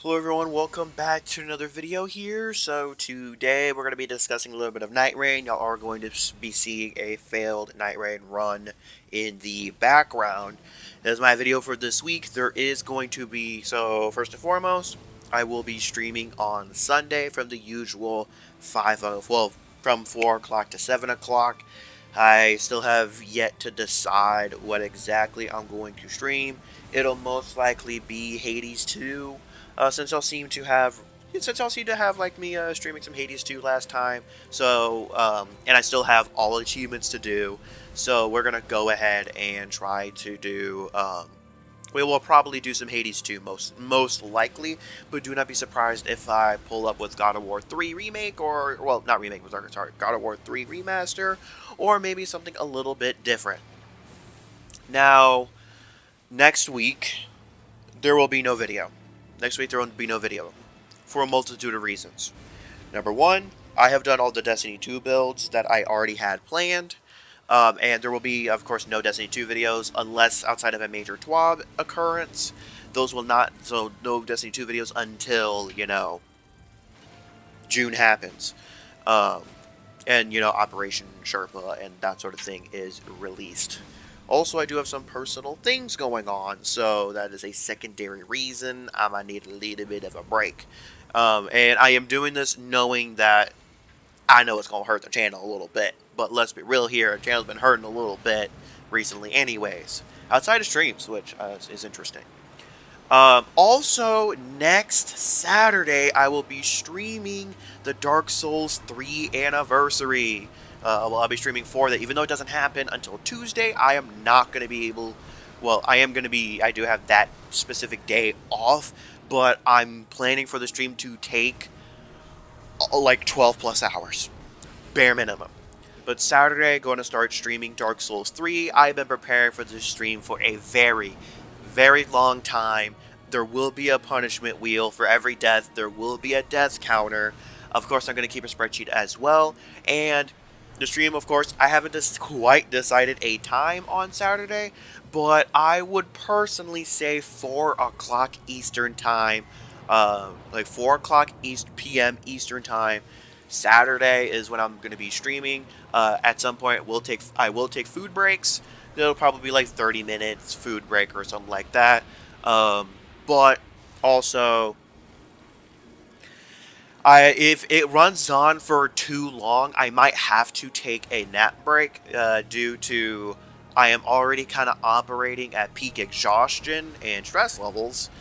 Hello everyone, welcome back to another video here. So today we're going to be discussing a little bit of Night Rain. Y'all are going to be seeing a failed Night Rain run in the background. As my video for this week, there is going to be, so first and foremost, I will be streaming on Sunday from the usual from 4 o'clock to 7 o'clock. I still have yet to decide what exactly I'm going to stream. It'll most likely be Hades 2. Since y'all seem to have like me streaming some Hades 2 last time, so and I still have all achievements to do, so we're gonna go ahead and try to do. We will probably do some Hades 2 most likely, but do not be surprised if I pull up with God of War 3 remake or well, not remake, sorry, God of War 3 remaster, or maybe something a little bit different. Now, next week there will be no video. Next week there will be no video for a multitude of reasons. Number one, I have done all the Destiny 2 builds that I already had planned. And there will be, of course, no Destiny 2 videos unless outside of a major TWAB occurrence. Those will not, so no Destiny 2 videos until, June happens. Um, and, Operation Sherpa and that sort of thing is released. Also, I do have some personal things going on, so that is a secondary reason I might need a little bit of a break. And I am doing this knowing that I know it's going to hurt the channel a little bit, but let's be real here, the channel's been hurting a little bit recently anyways, outside of streams, which is interesting. Also, next Saturday, I will be streaming the Dark Souls 3 anniversary. I'll be streaming for that. Even though it doesn't happen until Tuesday, I am not going to be able... Well, I do have that specific day off, but I'm planning for the stream to take like 12 plus hours. Bare minimum. But Saturday, going to start streaming Dark Souls 3. I've been preparing for this stream for a very, very long time. There will be a punishment wheel for every death. There will be a death counter. Of course, I'm going to keep a spreadsheet as well. And the stream, of course, I haven't quite decided a time on Saturday, but I would personally say 4 o'clock Eastern time. Like 4 o'clock p.m. Eastern time. Saturday is when I'm going to be streaming. At some point, I will take food breaks. It'll probably be like 30 minutes food break or something like that. But also, if it runs on for too long, I might have to take a nap break due to I am already kind of operating at peak exhaustion and stress levels,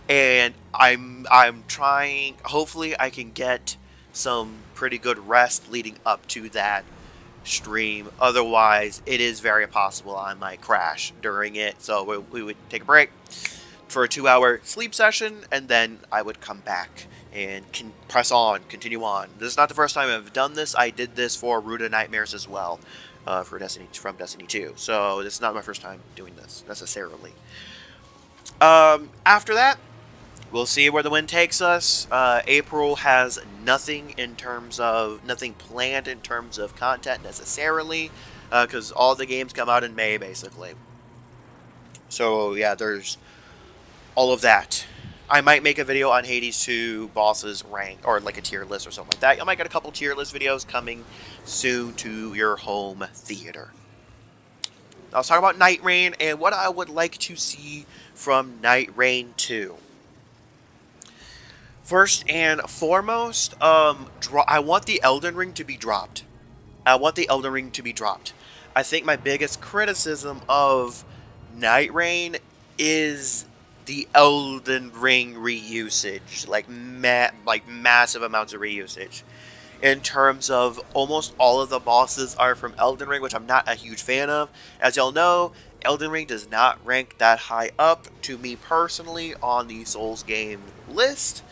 and I'm trying. Hopefully, I can get some pretty good rest leading up to that stream. Otherwise, it is very possible I might crash during it. So we would take a break for a 2-hour sleep session, and then I would come back and continue on. This is not the first time I've done this. I did this for Root of Nightmares as well, from Destiny 2. So this is not my first time doing this necessarily. After that, we'll see where the wind takes us. April has nothing planned in terms of content necessarily, because all the games come out in May basically. So yeah, there's all of that. I might make a video on Hades 2 bosses rank, or like a tier list or something like that. I might get a couple tier list videos coming soon to your home theater. Now let's talk about Night Rain and what I would like to see from Night Rain 2. First and foremost, I want the Elden Ring to be dropped. I think my biggest criticism of Night Rain is the Elden Ring reusage, like massive amounts of reusage. In terms of almost all of the bosses are from Elden Ring, which I'm not a huge fan of. As y'all know, Elden Ring does not rank that high up to me personally on the Souls game list.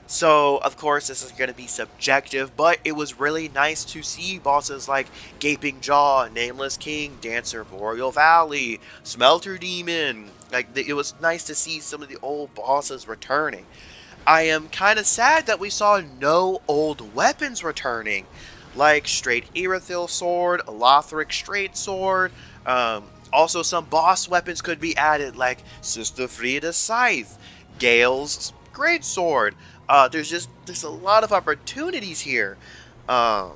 So, of course, this is going to be subjective, but it was really nice to see bosses like Gaping Jaw, Nameless King, Dancer, Boreal Valley, Smelter Demon. It was nice to see some of the old bosses returning. I am kind of sad that we saw no old weapons returning, like Straight Irithyll Sword, Lothric Straight Sword. Also, some boss weapons could be added, like Sister Frida's Scythe, Gale's Greatsword. There's a lot of opportunities here. Um,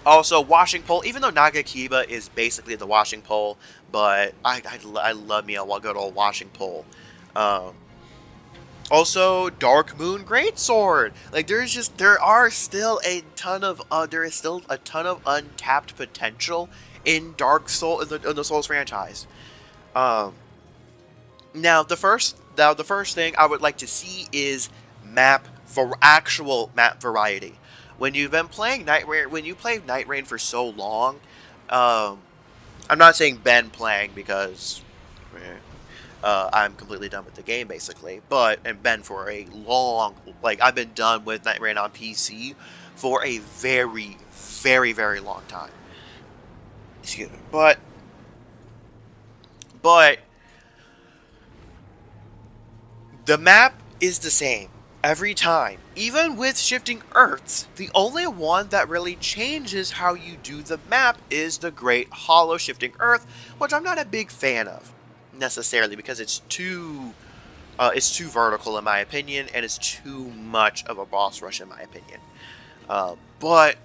Also, washing pole, even though Nagakiba is basically the washing pole, but I love me a good old washing pole. Um, Also, Dark Moon Greatsword. Like there is still a ton of untapped potential in in the Souls franchise. Um, the first thing I would like to see is actual map variety. When you've been playing when you play Night Rain for so long, um, I'm not saying been playing because I'm completely done with the game basically, and been for a long, like I've been done with Night Rain on PC for a very, very, very long time. Excuse me, but the map is the same every time. Even with Shifting Earths, the only one that really changes how you do the map is the Great Hollow Shifting Earth, which I'm not a big fan of necessarily because it's too vertical in my opinion, and it's too much of a boss rush in my opinion. But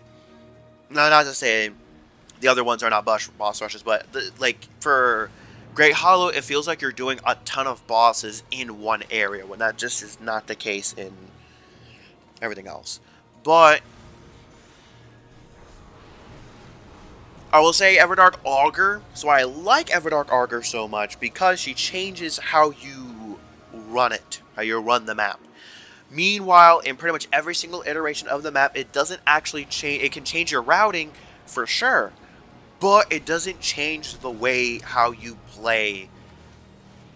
not to say the other ones are not boss rushes, but like for Great Hollow, it feels like you're doing a ton of bosses in one area, when that just is not the case in everything else. But I will say Everdark Augur. So I like Everdark Augur so much because she changes how you run it, how you run the map. Meanwhile, in pretty much every single iteration of the map, it doesn't actually change. It can change your routing for sure, but it doesn't change the way how you play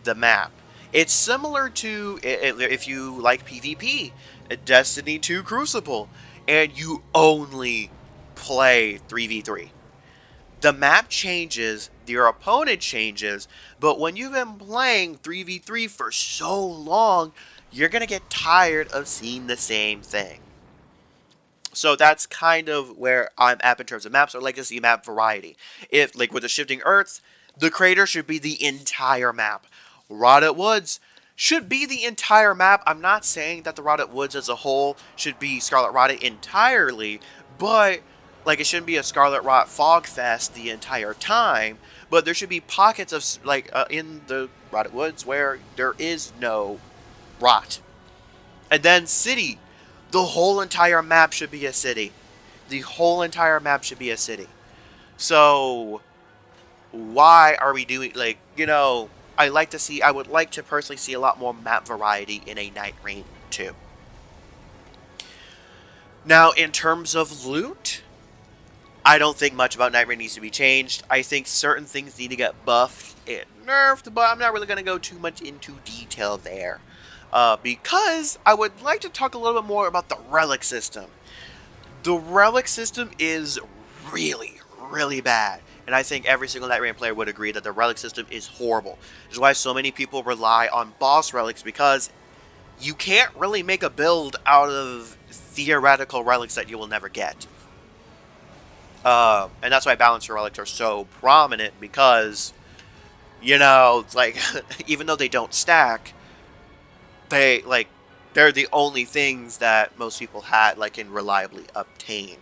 the map. It's similar to if you like PvP, Destiny 2 Crucible, and you only play 3v3. The map changes, your opponent changes, but when you've been playing 3v3 for so long, you're going to get tired of seeing the same thing. So that's kind of where I'm at in terms of maps. I'd like to see map variety. If, like with the Shifting Earths, the crater should be the entire map. Rotted Woods should be the entire map. I'm not saying that the Rotted Woods as a whole should be Scarlet Rotted entirely, but like it shouldn't be a Scarlet Rot Fog Fest the entire time. But there should be pockets of in the Rotted Woods where there is no rot. And then City. The whole entire map should be a city. The whole entire map should be a city. So, why are we doing, I would like to personally see a lot more map variety in a Night Rain 2. Now, in terms of loot, I don't think much about Night Rain needs to be changed. I think certain things need to get buffed and nerfed, but I'm not really going to go too much into detail there. Because I would like to talk a little bit more about the relic system. The relic system is really, really bad. And I think every single Night Rain player would agree that the relic system is horrible. Which is why so many people rely on boss relics, because you can't really make a build out of theoretical relics that you will never get. And that's why Balancer relics are so prominent, because, even though they don't stack, they're the only things that most people can reliably obtain.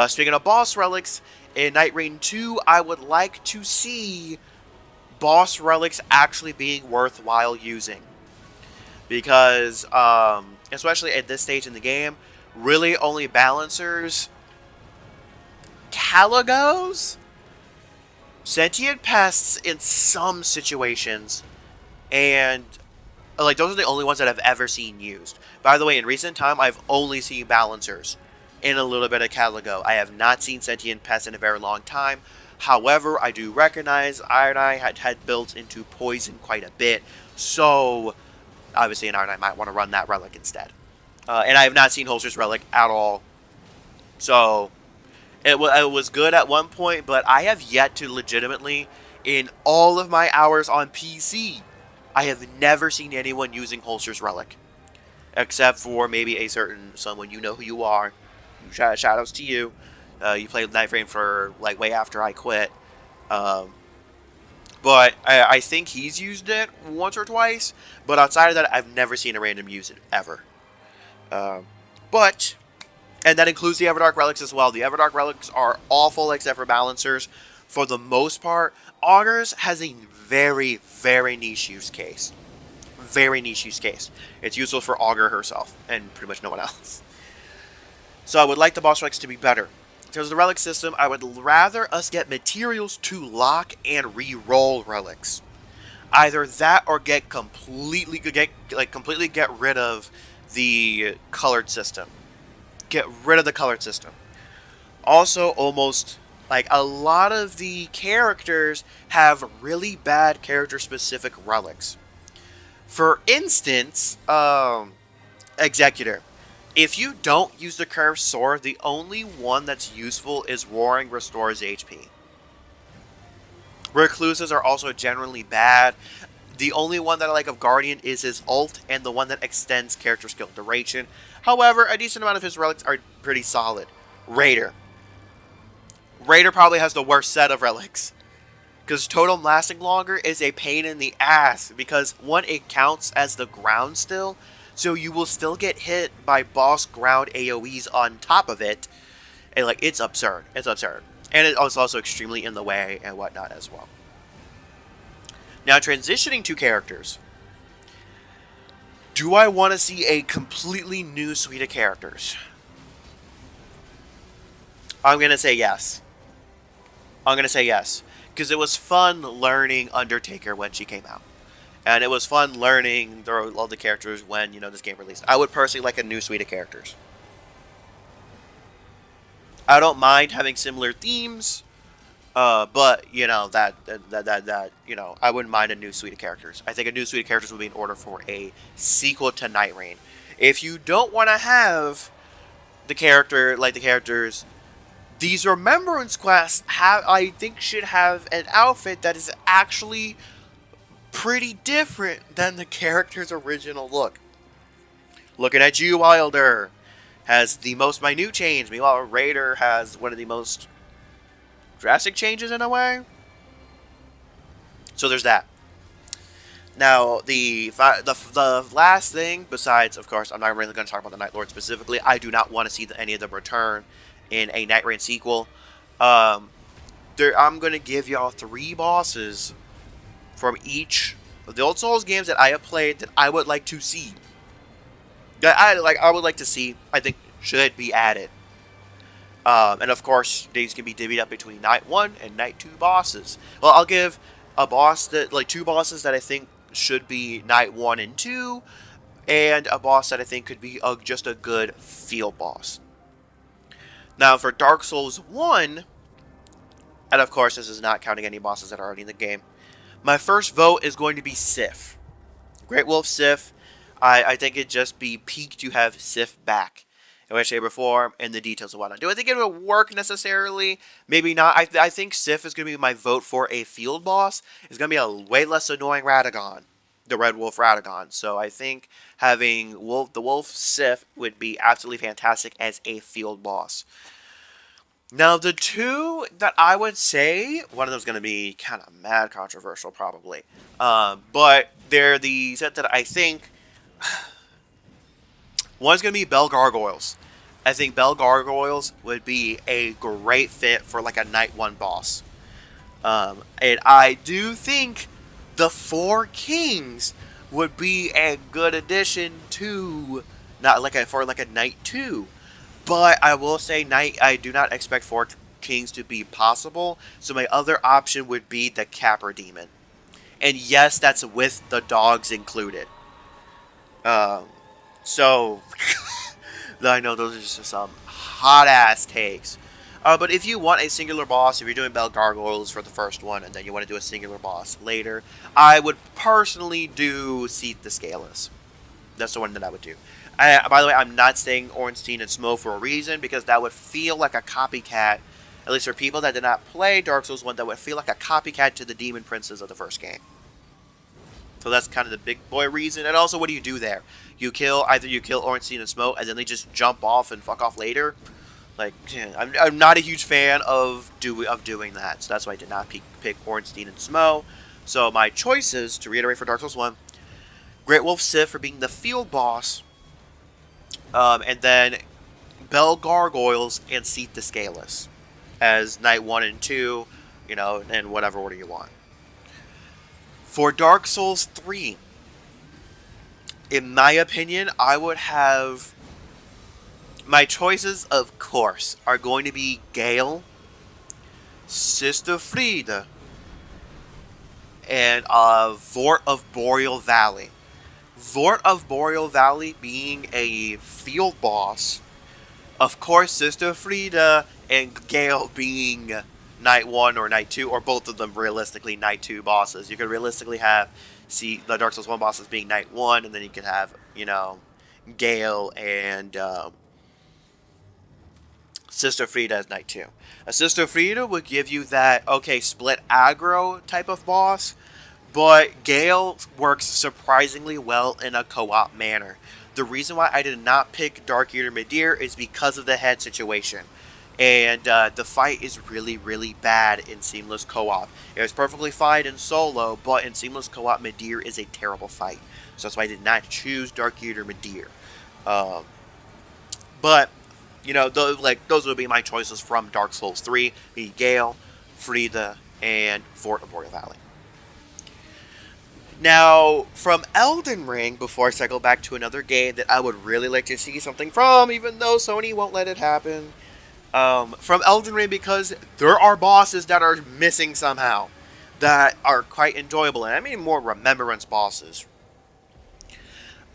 Speaking of boss relics, in Night Rain 2, I would like to see boss relics actually being worthwhile using. Because, especially at this stage in the game, really only Balancers, Caligos, Sentient Pests in some situations, and those are the only ones that I've ever seen used. By the way, in recent time, I've only seen Balancers and a little bit of Caligo. I have not seen Sentient Pests in a very long time. However, I do recognize Iron-Eye had built into Poison quite a bit, so obviously an Iron-Eye might want to run that relic instead. And I have not seen Holster's relic at all. So, it was good at one point, but I have yet to legitimately, in all of my hours on PC, I have never seen anyone using Holster's relic. Except for maybe a certain someone, you know who you are. Shoutouts to you. You played Night Rain for way after I quit. But I think he's used it once or twice. But outside of that, I've never seen a random use it, ever. Um, but, and that includes the Everdark Relics as well. The Everdark Relics are awful except for Balancers. For the most part, Augurs has a very, very niche use case. Very niche use case. It's useful for Augur herself, and pretty much no one else. So I would like the boss relics to be better. In terms of the relic system, I would rather us get materials to lock and re-roll relics. Either that or completely get rid of the colored system. Get rid of the colored system. Also, almost like a lot of the characters have really bad character-specific relics. For instance, Executor. If you don't use the curved sword, the only one that's useful is Roaring restores HP. Recluses are also generally bad. The only one that I like of Guardian is his ult, and the one that extends character skill duration. However, a decent amount of his relics are pretty solid. Raider. Raider probably has the worst set of relics. Because Totem lasting longer is a pain in the ass. Because, one, it counts as the ground still. So you will still get hit by boss ground AoEs on top of it. And, like, it's absurd. It's absurd. And it's also extremely in the way and whatnot as well. Now, transitioning to characters. Do I want to see a completely new suite of characters? I'm going to say yes. I'm going to say yes. Because it was fun learning Undertaker when she came out. And it was fun learning all the characters when, this game released. I would personally like a new suite of characters. I don't mind having similar themes, but, I wouldn't mind a new suite of characters. I think a new suite of characters would be in order for a sequel to Night Rain. If you don't want to have the characters, these Remembrance quests I think should have an outfit that is actually pretty different than the character's original look. Looking at you, Wilder has the most minute change. Meanwhile, Raider has one of the most drastic changes in a way. So there's that. Now, the last thing, besides, of course, I'm not really going to talk about the Night Lord specifically. I do not want to see any of them return in a Night Rain sequel. I'm going to give y'all 3 bosses from each of the old Souls games that I have played that I would like to see. I would like to see, I think, should be added. And of course, these can be divvied up between Night 1 and Night 2 bosses. Well, I'll give a boss 2 bosses that I think should be Night 1 and 2, and a boss that I think could be just a good field boss. Now, for Dark Souls 1, and of course, this is not counting any bosses that are already in the game, my first vote is going to be Sif. Great Wolf Sif. I think it'd just be peak to have Sif back in which shape or form, and the details of whatnot. Do I think it will work necessarily? Maybe not. I think Sif is going to be my vote for a field boss. It's going to be a way less annoying Radagon, the Red Wolf Radagon. So I think having the Wolf Sif would be absolutely fantastic as a field boss. Now, the 2 that I would say, one of them is going to be kind of mad controversial, probably. But they're the set that I think... One's going to be Bell Gargoyles. I think Bell Gargoyles would be a great fit for like a Night 1 boss. And I do think the 4 Kings would be a good addition to for a Night 2. But I will say I do not expect 4 Kings to be possible. So my other option would be the Capper Demon. And yes, that's with the dogs included. So, I know those are just some hot-ass takes. But if you want a singular boss, if you're doing Bell Gargoyles for the first one, and then you want to do a singular boss later, I would personally do Seath the Scaleless. That's the one that I would do. By the way, I'm not saying Ornstein and Smough for a reason, because that would feel like a copycat, at least for people that did not play Dark Souls 1, that would feel like a copycat to the Demon Princes of the first game. So that's kind of the big boy reason. And also, what do you do there? Either you kill Ornstein and Smough, and then they just jump off and fuck off later. Like, I'm not a huge fan of doing that. So that's why I did not pick Ornstein and Smough. So my choices, to reiterate for Dark Souls 1, Great Wolf Sith for being the field boss, and then Bell Gargoyles and Seat the Scaleless as Night 1 and 2, in whatever order you want. For Dark Souls 3, in my opinion, I would have... My choices, of course, are going to be Gale, Sister Friede, and Vort of Boreal Valley. Vort of Boreal Valley being a field boss. Of course, Sister Friede and Gale being Night 1 or Night 2, or both of them realistically Night 2 bosses. You could realistically have the Dark Souls 1 bosses being Night 1, and then you could have, Gale and Sister Friede as Night 2. A Sister Friede would give you that, split aggro type of boss, but Gale works surprisingly well in a co-op manner. The reason why I did not pick Dark Eater Midir is because of the head situation. And the fight is really, really bad in Seamless Co-op. It was perfectly fine in solo, but in Seamless Co-op, Midir is a terrible fight. So that's why I did not choose Dark Eater Midir. But, those would be my choices from Dark Souls 3. Be Gale, Friede, and Vort of Boreal Valley. Now, from Elden Ring, before I cycle back to another game that I would really like to see something from, even though Sony won't let it happen. From Elden Ring, because there are bosses that are missing somehow, that are quite enjoyable, and I mean more remembrance bosses.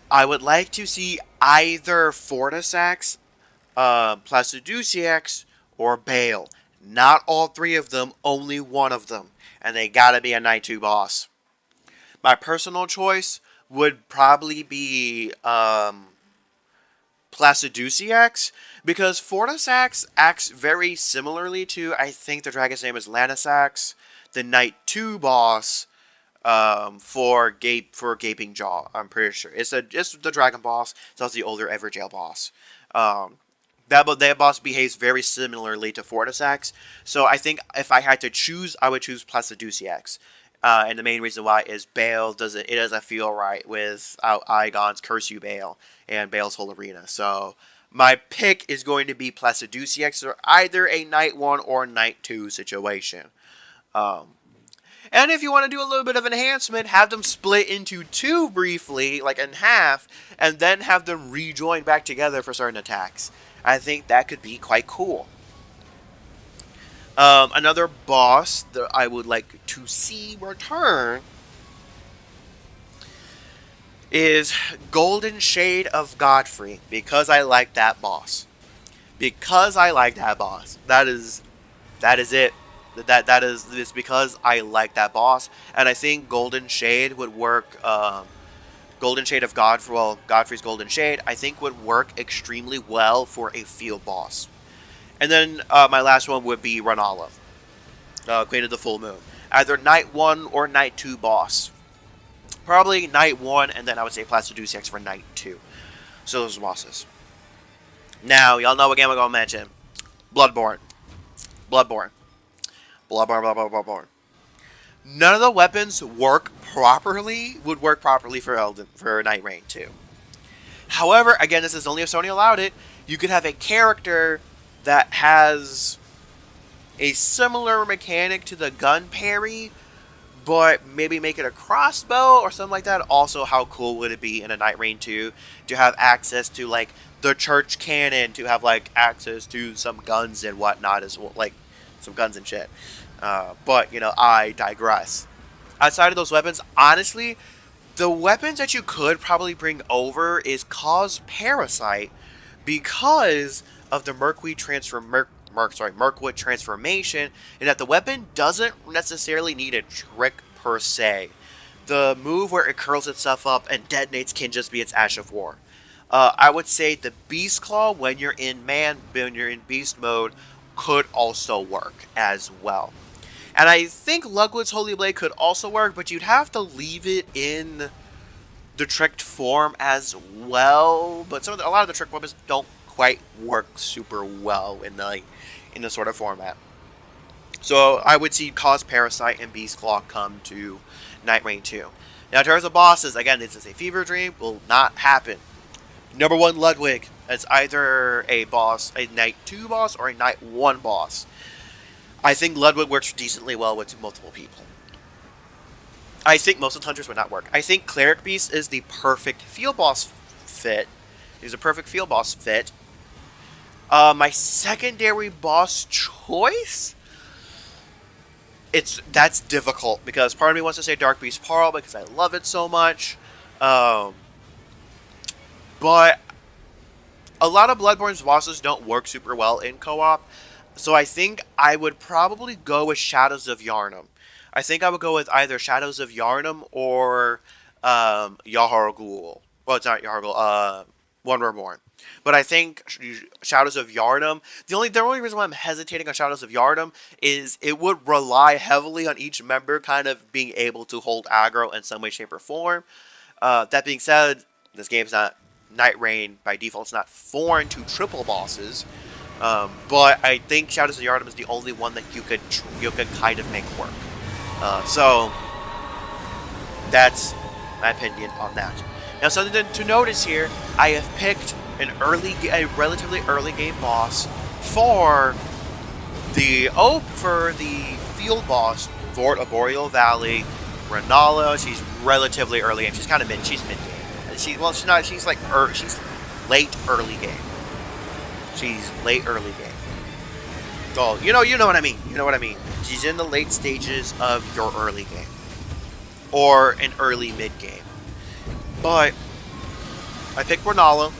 I would like to see either Fortisax, Placiduceax, or Bale. Not all three of them, only one of them. And they gotta be a Night 2 boss. My personal choice would probably be Placiduceax, because Fortisax acts very similarly to, I think the dragon's name is Lanisax, the Night 2 boss for Gaping Jaw. I'm pretty sure it's the dragon boss. It's also the older Evergaol boss. That boss behaves very similarly to Fortisax, so I think if I had to choose, I would choose Placiduceax. And the main reason why is Bale doesn't feel right without Igon's Curse You Bale and Bale's whole arena. So my pick is going to be Placiduceax, or either a Night 1 or Night 2 situation. And if you want to do a little bit of enhancement, have them split into two briefly, like in half, and then have them rejoin back together for certain attacks. I think that could be quite cool. Another boss that I would like to see return is Golden Shade of Godfrey, because I like that boss. That is it. It's because I like that boss, and I think Golden Shade would work. Golden Shade of Godfrey's Golden Shade, I think would work extremely well for a field boss. And then my last one would be Rennala, Queen of the Full Moon. Either Night 1 or Night 2 boss. Probably Night 1, and then I would say Placiduceax for Night 2. So those are bosses. Now, y'all know what game I'm going to mention. Bloodborne. None of the weapons would work properly for Night Rain 2. However, again, this is only if Sony allowed it. You could have a character that has a similar mechanic to the gun parry, but maybe make it a crossbow or something like that. Also, how cool would it be in a Night Rain 2 to have access to, like, the church cannon, to have, like, access to some guns and whatnot as well, like, some guns and shit. But, I digress. Outside of those weapons, honestly, the weapons that you could probably bring over is Cause Parasite, because of the Mirkwood transformation, and that the weapon doesn't necessarily need a trick per se. The move where it curls itself up and detonates can just be its Ash of War. I would say the Beast Claw, when you're in beast mode, could also work as well. And I think Lugwood's Holy Blade could also work, but you'd have to leave it in the tricked form as well. But a lot of the trick weapons don't quite work super well in the sort of format. So I would see Cause Parasite and Beast Claw come to Night Rain 2. Now, in terms of bosses, again, this is a fever dream. Will not happen. Number 1, Ludwig. It's either a boss, a Night 2 boss, or a Night 1 boss. I think Ludwig works decently well with multiple people. I think most of the hunters would not work. I think Cleric Beast is the perfect field boss fit. He's a perfect field boss fit. My secondary boss choice? That's difficult because part of me wants to say Dark Beast Pearl because I love it so much. But a lot of Bloodborne's bosses don't work super well in co-op. So I think I would probably go with Shadows of Yharnam. I think I would go with either Shadows of Yharnam or Yahar'gul. Well, it's not Yahar'gul. One Reborn. But I think Shadows of Yharnam, the only reason why I'm hesitating on Shadows of Yharnam is it would rely heavily on each member kind of being able to hold aggro in some way, shape, or form. That being said, this game's not Night Rain by default. It's not foreign to triple bosses. But I think Shadows of Yharnam is the only one that you could kind of make work. So that's my opinion on that. Now, something to notice here, I have picked a relatively early game boss for the field boss, Vort of Boreal Valley, Renala. She's relatively early game. She's kind of she's mid game. She's not. She's late early game. She's late early game. Oh, you know what I mean. You know what I mean. She's in the late stages of your early game, or an early mid game. But I picked Renala,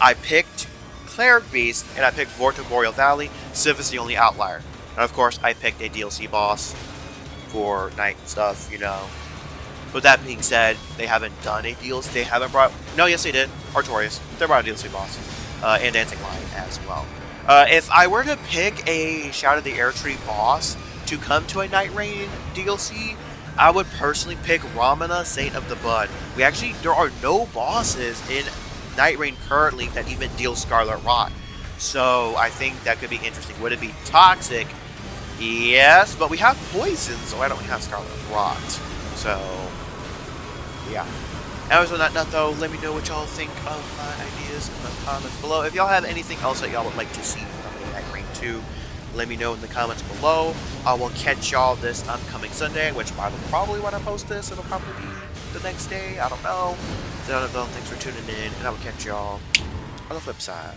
I picked Cleric Beast, and I picked Vort of Boreal Valley. Civ is the only outlier. And of course, I picked a DLC boss for night stuff, you know. With that being said, they haven't done a DLC. They haven't brought. No, yes, they did. Artorias. They brought a DLC boss. And Dancing Lion as well. If I were to pick a Shout of the Erdtree boss to come to a Night Rain DLC, I would personally pick Ramana, Saint of the Bud. There are no bosses in Night Rain currently that even deal Scarlet Rot. So I think that could be interesting. Would it be toxic? Yes, but we have poison, so why don't we have Scarlet Rot? So, yeah. Other than that note, though, let me know what y'all think of my ideas in the comments below. If y'all have anything else that y'all would like to see from Night Rain 2, let me know in the comments below. I will catch y'all this upcoming Sunday, which I will probably when I post this, it'll probably be the next day. I don't know. So, thanks for tuning in, and I will catch y'all on the flip side.